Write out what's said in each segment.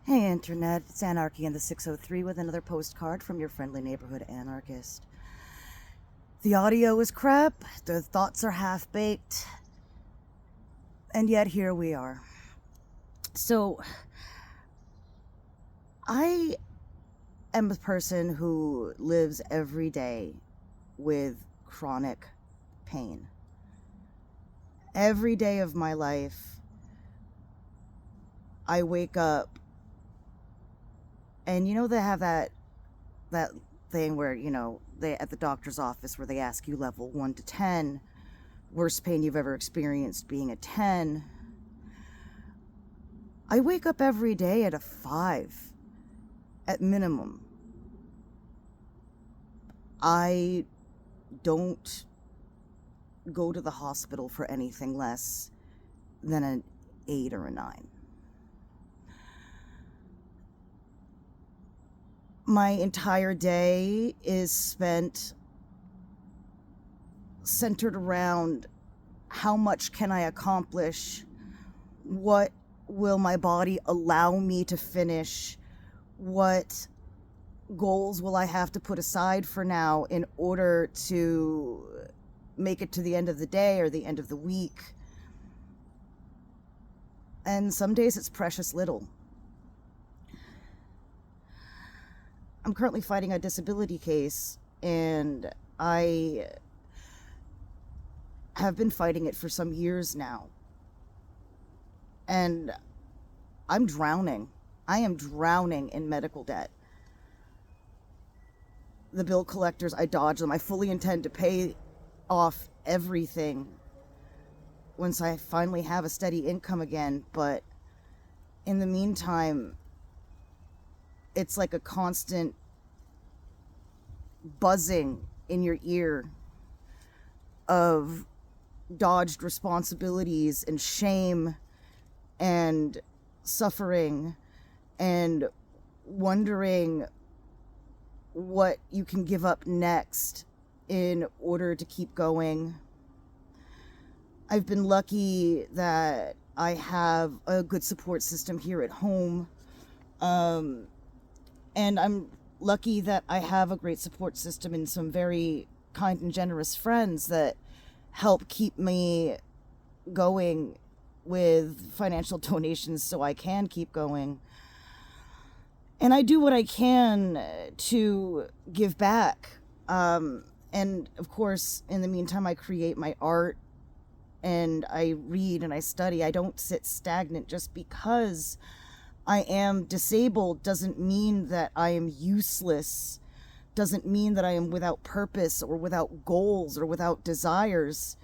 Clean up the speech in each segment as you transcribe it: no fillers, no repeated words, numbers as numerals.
Hey Internet, it's Anarchy in the 603 with another postcard from your friendly neighborhood anarchist. The audio is crap, the thoughts are half-baked, and yet here we are. So, I am a person who lives every day with chronic pain. Every day of my life, I wake up, and they have that thing where, they at the doctor's office where they ask you level 1 to 10, worst pain you've ever experienced being a 10. I wake up every day at a 5 at minimum. I don't go to the hospital for anything less than an 8 or a 9. My entire day is spent centered around how much can I accomplish, what will my body allow me to finish, what goals will I have to put aside for now in order to make it to the end of the day or the end of the week. And some days it's precious little. I'm currently fighting a disability case, and I have been fighting it for some years now. And I'm drowning. I am drowning in medical debt. The bill collectors, I dodge them. I fully intend to pay off everything once I finally have a steady income again, but in the meantime, it's like a constant buzzing in your ear of dodged responsibilities and shame and suffering and wondering what you can give up next in order to keep going. I've been lucky that I have a good support system here at home. And I'm lucky that I have a great support system and some very kind and generous friends that help keep me going with financial donations so I can keep going. And I do what I can to give back. And of course, in the meantime, I create my art and I read and I study. I don't sit stagnant. Just because I am disabled doesn't mean that I am useless, doesn't mean that I am without purpose or without goals or without desires.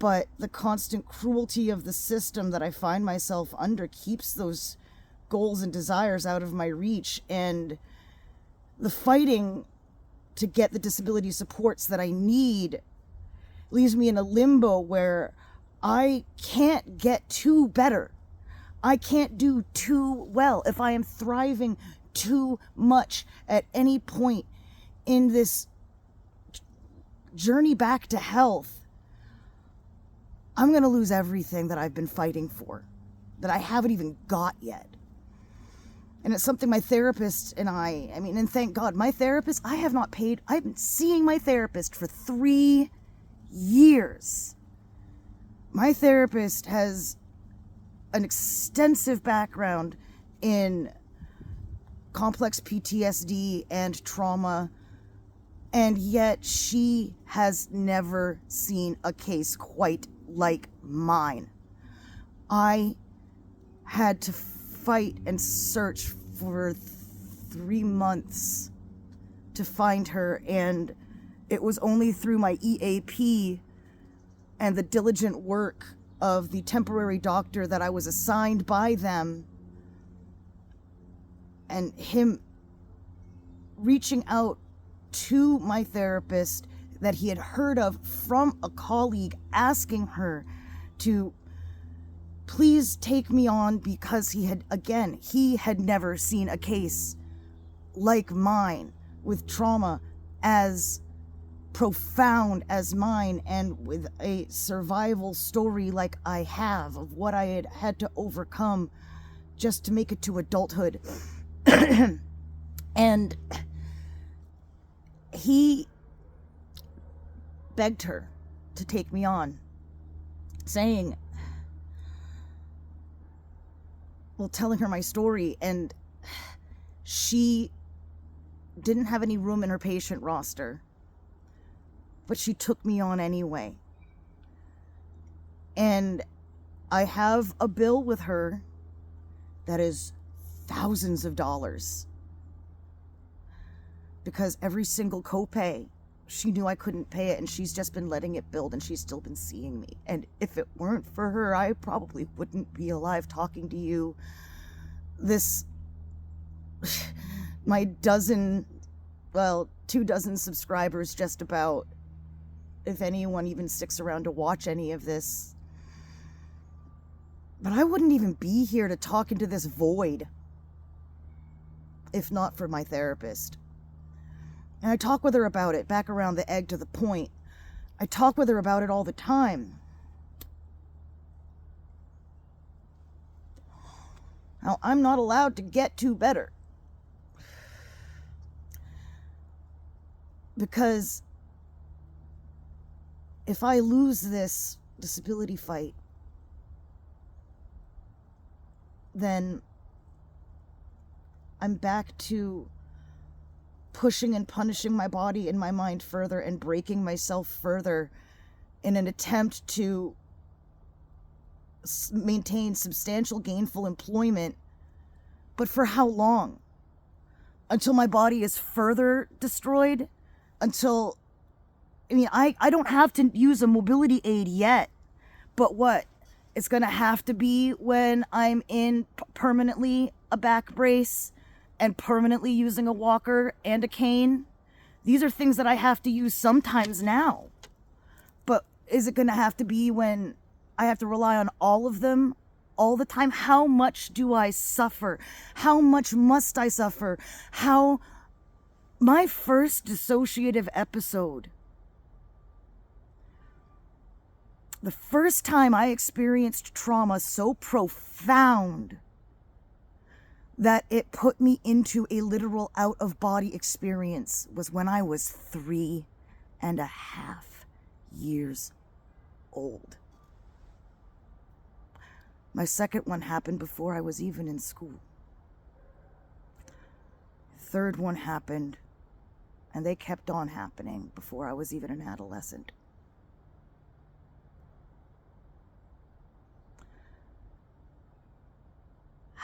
But the constant cruelty of the system that I find myself under keeps those goals and desires out of my reach, and the fighting to get the disability supports that I need leaves me in a limbo where I can't get too better. I can't do too well. If I am thriving too much at any point in this journey back to health, I'm going to lose everything that I've been fighting for, that I haven't even got yet. And it's something my therapist and and thank God, my therapist, I've been seeing my therapist for 3 years. My therapist has an extensive background in complex PTSD and trauma, and yet she has never seen a case quite like mine. I had to fight and search for 3 months to find her, and it was only through my EAP and the diligent work of the temporary doctor that I was assigned by them, and him reaching out to my therapist that he had heard of from a colleague, asking her to please take me on, because he had never seen a case like mine with trauma as profound as mine, and with a survival story like I have of what I had had to overcome just to make it to adulthood. And he begged her to take me on, saying, well, telling her my story, and she didn't have any room in her patient roster, but she took me on anyway. And I have a bill with her that is thousands of dollars, because every single copay, she knew I couldn't pay it, and she's just been letting it build, and she's still been seeing me. And if it weren't for her, I probably wouldn't be alive talking to you. My 2 dozen subscribers, just about, if anyone even sticks around to watch any of this. But I wouldn't even be here to talk into this void if not for my therapist. And I talk with her about it, back around the egg to the point. I talk with her about it all the time. Now, I'm not allowed to get to better, because if I lose this disability fight, then I'm back to pushing and punishing my body and my mind further and breaking myself further in an attempt to maintain substantial gainful employment. But for how long? Until my body is further destroyed? Until, I don't have to use a mobility aid yet, but what? It's going to have to be when I'm in permanently a back brace and permanently using a walker and a cane. These are things that I have to use sometimes now. But is it going to have to be when I have to rely on all of them all the time? How much do I suffer? How much must I suffer? My first dissociative episode, the first time I experienced trauma so profound that it put me into a literal out-of-body experience, was when I was 3.5 years old. My second one happened before I was even in school. Third one happened, and they kept on happening before I was even an adolescent.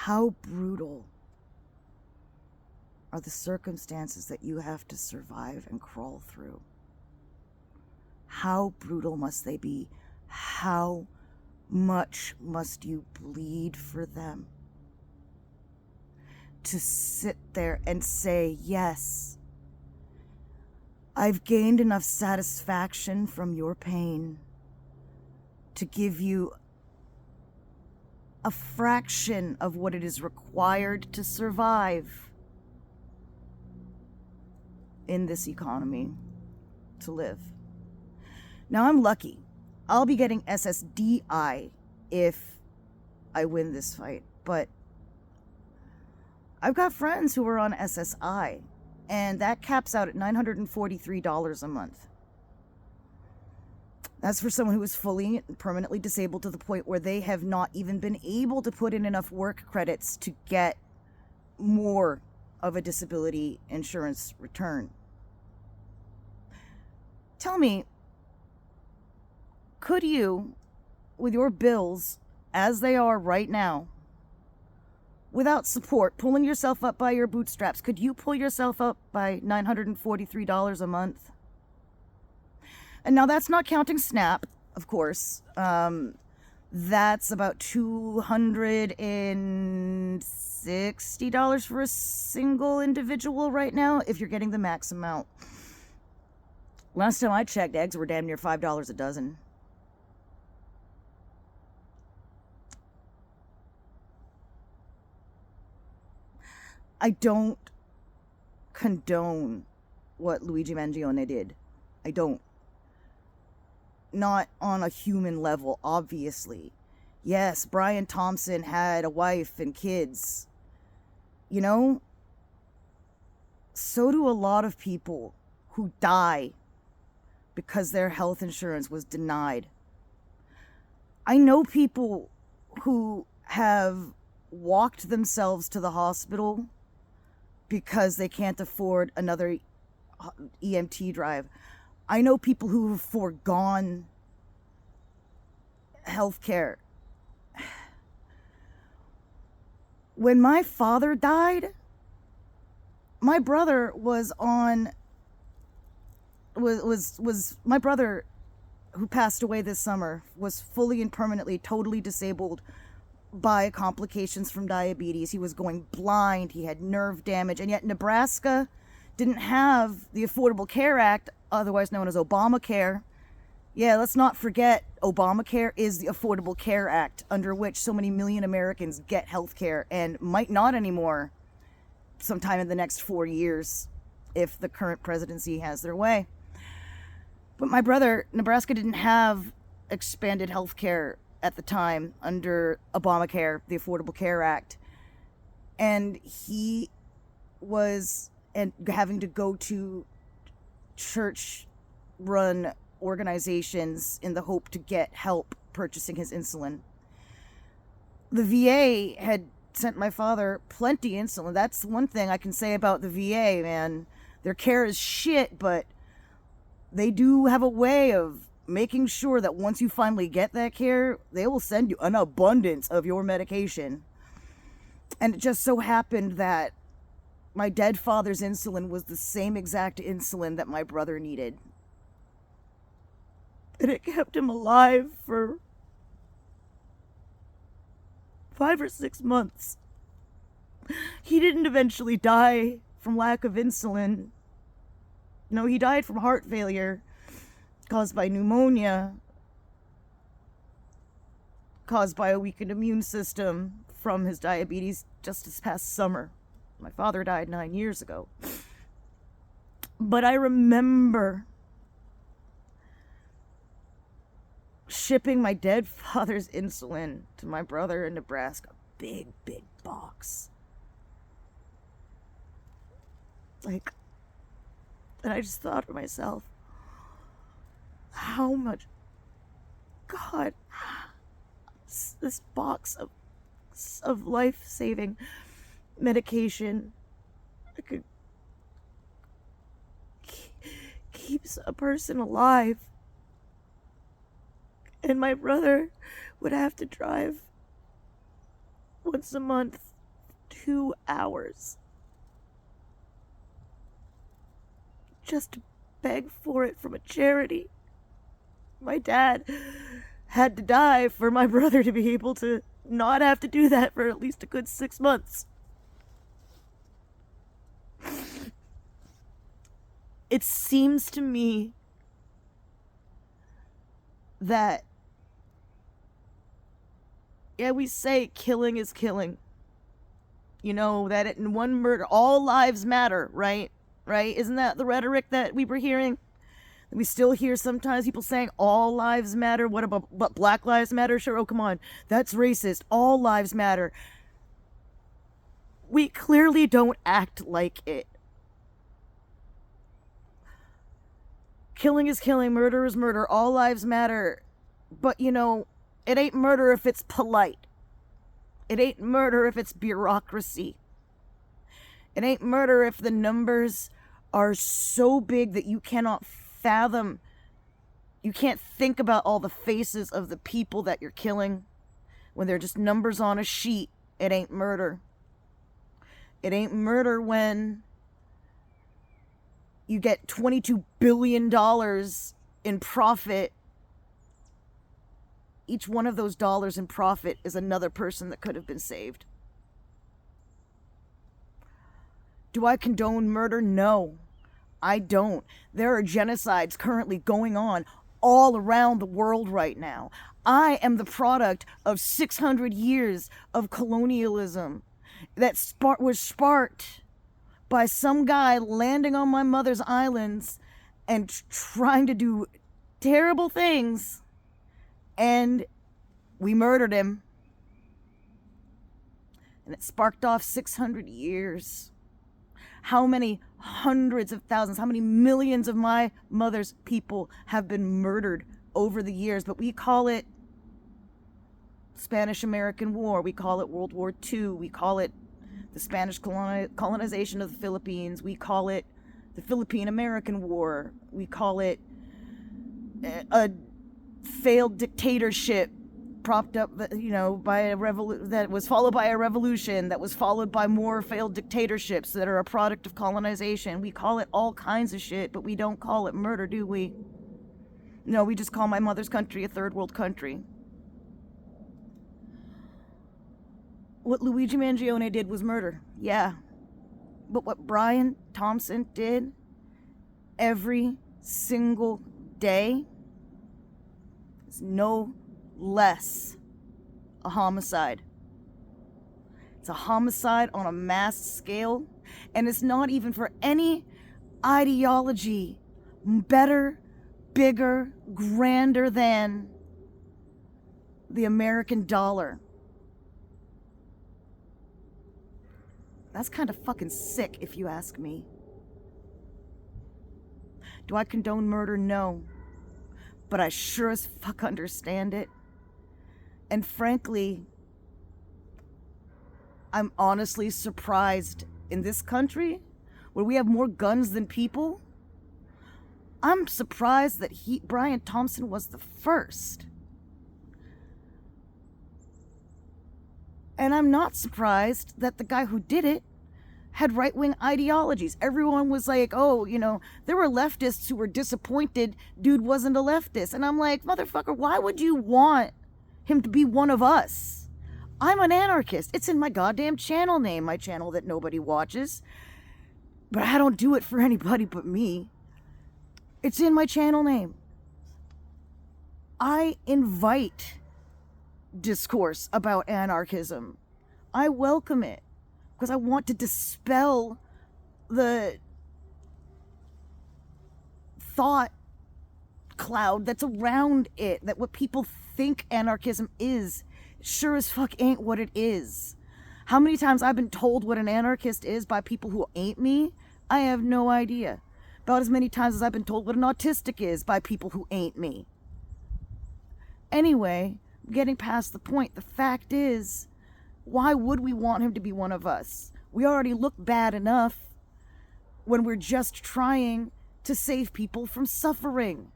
How brutal are the circumstances that you have to survive and crawl through? How brutal must they be? How much must you bleed for them to sit there and say, yes, I've gained enough satisfaction from your pain to give you a fraction of what it is required to survive in this economy, to live. Now, I'm lucky. I'll be getting SSDI if I win this fight, but I've got friends who are on SSI, and that caps out at $943 a month. That's for someone who is fully and permanently disabled to the point where they have not even been able to put in enough work credits to get more of a disability insurance return. Tell me, could you, with your bills as they are right now, without support, pulling yourself up by your bootstraps, could you pull yourself up by $943 a month? And now that's not counting SNAP, of course. That's about $260 for a single individual right now, if you're getting the max amount. Last time I checked, eggs were damn near $5 a dozen. I don't condone what Luigi Mangione did. I don't. Not on a human level, obviously. Yes, Brian Thompson had a wife and kids. You know, so do a lot of people who die because their health insurance was denied. I know people who have walked themselves to the hospital because they can't afford another EMT drive. I know people who have foregone healthcare. When my father died, my brother was my brother who passed away this summer was fully and permanently totally disabled by complications from diabetes. He was going blind, he had nerve damage, and yet Nebraska didn't have the Affordable Care Act, otherwise known as Obamacare. Yeah, let's not forget Obamacare is the Affordable Care Act under which so many million Americans get health care and might not anymore sometime in the next 4 years if the current presidency has their way. But my brother, Nebraska didn't have expanded health care at the time under Obamacare, the Affordable Care Act. And he was having to go to church-run organizations in the hope to get help purchasing his insulin. The VA had sent my father plenty insulin. That's one thing I can say about the VA, man. Their care is shit, but they do have a way of making sure that once you finally get that care, they will send you an abundance of your medication. And it just so happened that my dead father's insulin was the same exact insulin that my brother needed. And it kept him alive for 5 or 6 months. He didn't eventually die from lack of insulin. No, he died from heart failure caused by pneumonia, caused by a weakened immune system from his diabetes just this past summer. My father died 9 years ago. But I remember shipping my dead father's insulin to my brother in Nebraska. Big, big box. And I just thought to myself, how much, God, this box of life-saving medication keeps a person alive. And my brother would have to drive once a month 2 hours just to beg for it from a charity. My dad had to die for my brother to be able to not have to do that for at least a good 6 months. It seems to me that, yeah, we say killing is killing. You know, that in one murder, all lives matter, right? Right? Isn't that the rhetoric that we were hearing? We still hear sometimes people saying all lives matter. What about but Black Lives Matter? Sure, oh, come on. That's racist. All lives matter. We clearly don't act like it. Killing is killing. Murder is murder. All lives matter. But, you know, it ain't murder if it's polite. It ain't murder if it's bureaucracy. It ain't murder if the numbers are so big that you cannot fathom. You can't think about all the faces of the people that you're killing. When they're just numbers on a sheet, it ain't murder. It ain't murder when you get $22 billion in profit. Each one of those dollars in profit is another person that could have been saved. Do I condone murder? No, I don't. There are genocides currently going on all around the world right now. I am the product of 600 years of colonialism that was sparked by some guy landing on my mother's islands and trying to do terrible things and We murdered him. And it sparked off 600 years. How many hundreds of thousands, how many millions of my mother's people have been murdered over the years? But we call it Spanish-American War. We call it World War II. We call it the Spanish colonization of the Philippines. We call it the Philippine-American War. We call it a failed dictatorship propped up, by a that was followed by a revolution that was followed by more failed dictatorships that are a product of colonization. We call it all kinds of shit, but we don't call it murder, do we? No, we just call my mother's country a third world country. What Luigi Mangione did was murder, yeah. But what Brian Thompson did every single day is no less a homicide. It's a homicide on a mass scale, and it's not even for any ideology better, bigger, grander than the American dollar. That's kind of fucking sick, if you ask me. Do I condone murder? No. But I sure as fuck understand it. And frankly, I'm honestly surprised in this country where we have more guns than people. I'm surprised that Brian Thompson was the first. And I'm not surprised that the guy who did it had right-wing ideologies. Everyone was like, oh, there were leftists who were disappointed dude wasn't a leftist. And I'm like, motherfucker, why would you want him to be one of us? I'm an anarchist. It's in my goddamn channel name, my channel that nobody watches. But I don't do it for anybody but me. It's in my channel name. I invite discourse about anarchism. I welcome it because I want to dispel the thought cloud that's around it, that what people think anarchism is sure as fuck ain't what it is. How many times I've been told what an anarchist is by people who ain't me, I have no idea. About as many times as I've been told what an autistic is by people who ain't me. Anyway, getting past the point, the fact is, why would we want him to be one of us? We already look bad enough when we're just trying to save people from suffering.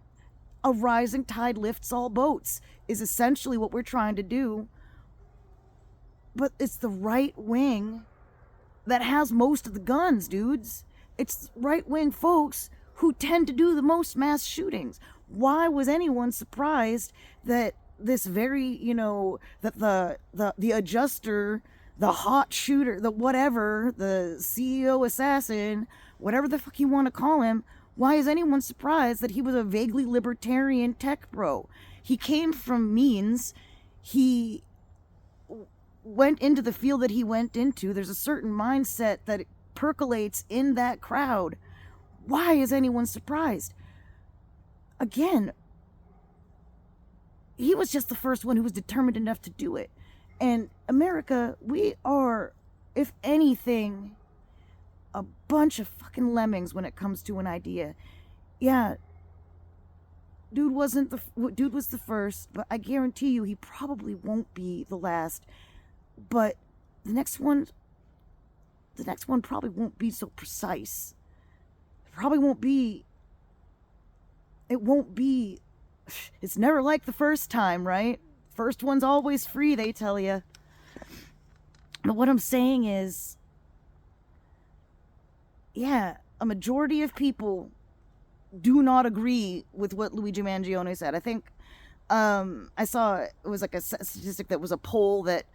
A rising tide lifts all boats is essentially what we're trying to do. But it's the right wing that has most of the guns, dudes. It's right-wing folks who tend to do the most mass shootings. Why was anyone surprised that this very, that the adjuster, the hot shooter, the whatever, the CEO assassin, whatever the fuck you want to call him, why is anyone surprised that he was a vaguely libertarian tech bro? He came from means. He went into the field that he went into. There's a certain mindset that percolates in that crowd. Why is anyone surprised? Again, he was just the first one who was determined enough to do it. And America, we are, if anything, a bunch of fucking lemmings when it comes to an idea. Yeah, dude was the first, but I guarantee you he probably won't be the last. But the next one probably won't be so precise. It's never like the first time, right? First one's always free, they tell you. But what I'm saying is, yeah, a majority of people do not agree with what Luigi Mangione said. I think I saw it was like a statistic that was a poll that,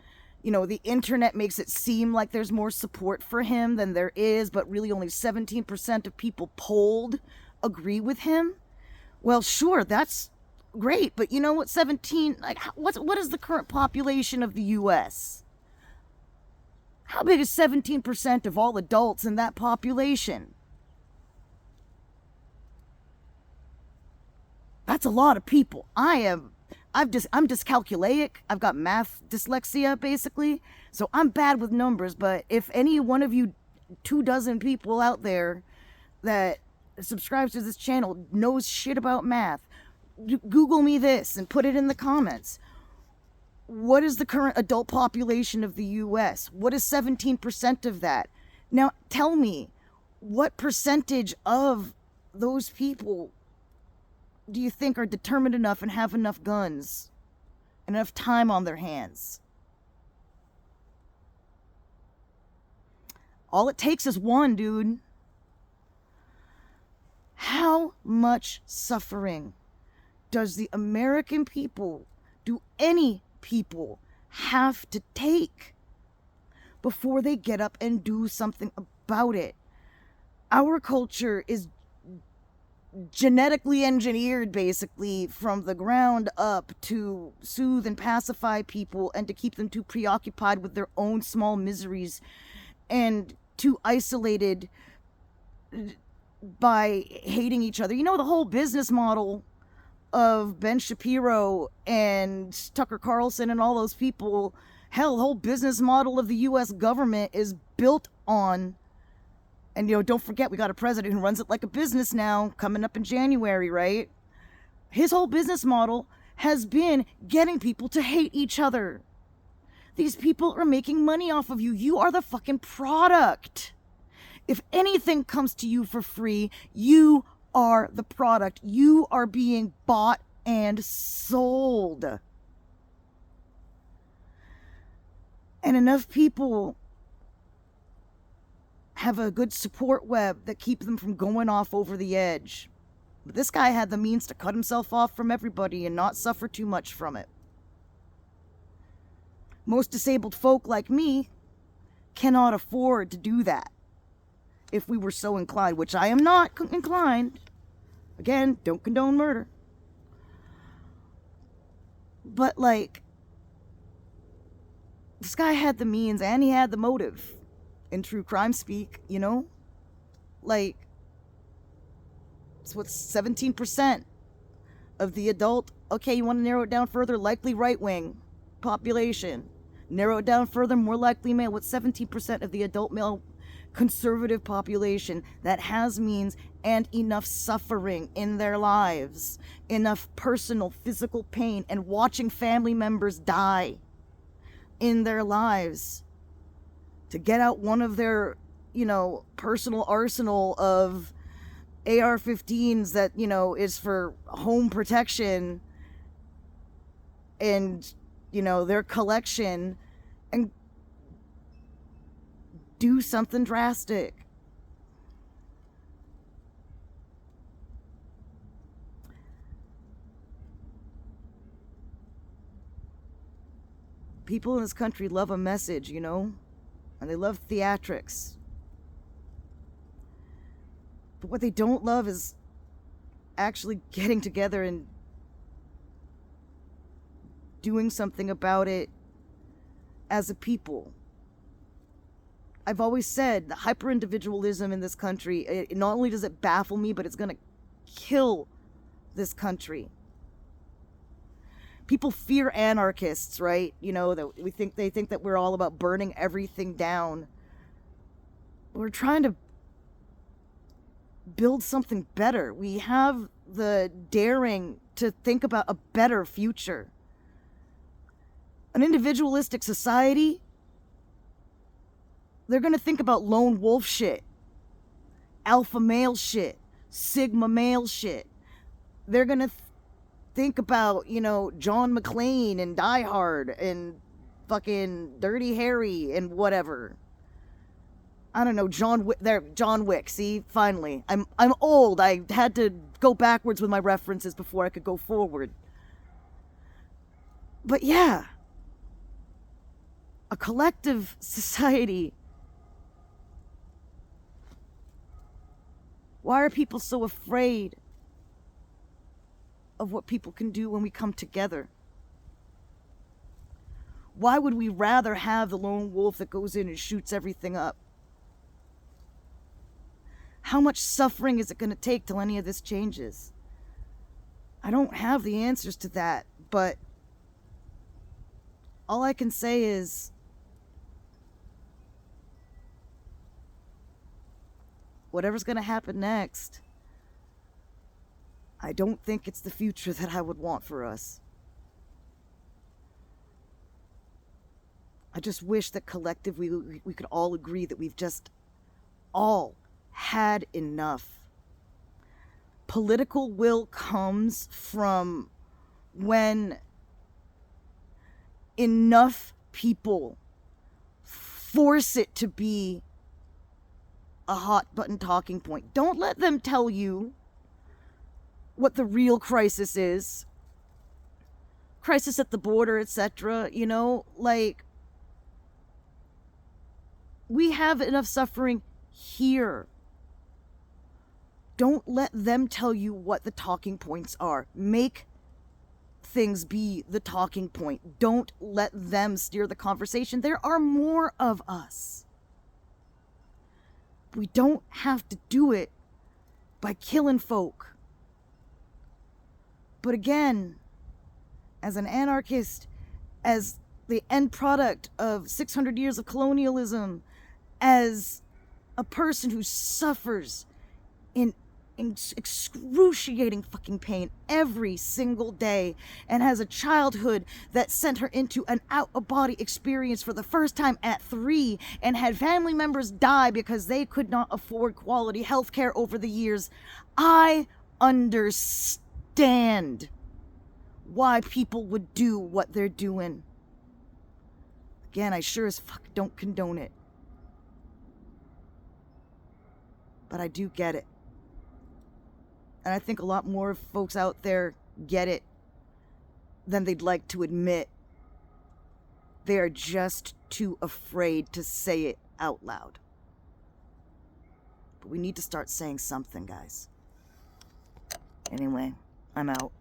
the internet makes it seem like there's more support for him than there is, but really only 17% of people polled agree with him. Well, sure, that's great, but you know what? What is the current population of the U.S.? How big is 17% of all adults in that population? That's a lot of people. I am I'm dyscalculic. I've got math dyslexia, basically. So I'm bad with numbers. But if any one of you 24 people out there that subscribes to this channel knows shit about math, Google me this and put it in the comments. What is the current adult population of the US? What is 17% of that? Now tell me, what percentage of those people do you think are determined enough and have enough guns and enough time on their hands? All it takes is one, dude. How much suffering does the American people, do any people, have to take before they get up and do something about it? Our culture is genetically engineered, basically, from the ground up to soothe and pacify people and to keep them too preoccupied with their own small miseries and too isolated by hating each other. You know, the whole business model of Ben Shapiro and Tucker Carlson and all those people, hell, the whole business model of the US government is built on, and don't forget, we got a president who runs it like a business now, coming up in January, right? His whole business model has been getting people to hate each other. These people are making money off of you. You are the fucking product. If anything comes to you for free, you are the product. You are being bought and sold. And enough people have a good support web that keeps them from going off over the edge. But this guy had the means to cut himself off from everybody and not suffer too much from it. Most disabled folk like me cannot afford to do that if we were so inclined, which I am not inclined. Again, don't condone murder. But, like, this guy had the means and he had the motive. In true crime speak, like, it's what's 17% of the adult, okay, you want to narrow it down further, likely right-wing population. Narrow it down further, more likely male. What's 17% of the adult male conservative population that has means and enough suffering in their lives, enough personal physical pain, and watching family members die in their lives to get out one of their, personal arsenal of AR-15s that, is for home protection and, their collection, and do something drastic. People in this country love a message, and they love theatrics. But what they don't love is actually getting together and doing something about it as a people. I've always said the hyper-individualism in this country, not only does it baffle me, but it's going to kill this country. People fear anarchists, right? That they think that we're all about burning everything down. We're trying to build something better. We have the daring to think about a better future. An individualistic society, they're going to think about lone wolf shit, alpha male shit, sigma male shit. They're going to think about, John McClane and Die Hard and fucking Dirty Harry and whatever. I don't know, John Wick. See, finally, I'm old. I had to go backwards with my references before I could go forward. But yeah, a collective society. Why are people so afraid of what people can do when we come together? Why would we rather have the lone wolf that goes in and shoots everything up? How much suffering is it going to take till any of this changes? I don't have the answers to that, But all I can say is, whatever's going to happen next, I don't think it's the future that I would want for us. I just wish that collectively we could all agree that we've just all had enough. Political will comes from when enough people force it to be a hot button talking point. Don't let them tell you what the real crisis is. Crisis at the border, etc. You know, like, we have enough suffering here. Don't let them tell you what the talking points are. Make things be the talking point. Don't let them steer the conversation. There are more of us. We don't have to do it by killing folk. But again, as an anarchist, as the end product of 600 years of colonialism, as a person who suffers in excruciating fucking pain every single day and has a childhood that sent her into an out-of-body experience for the first time at 3 and had family members die because they could not afford quality health care over the years, I understand why people would do what they're doing. Again, I sure as fuck don't condone it. But I do get it. And I think a lot more folks out there get it than they'd like to admit. They are just too afraid to say it out loud. But we need to start saying something, guys. Anyway, I'm out.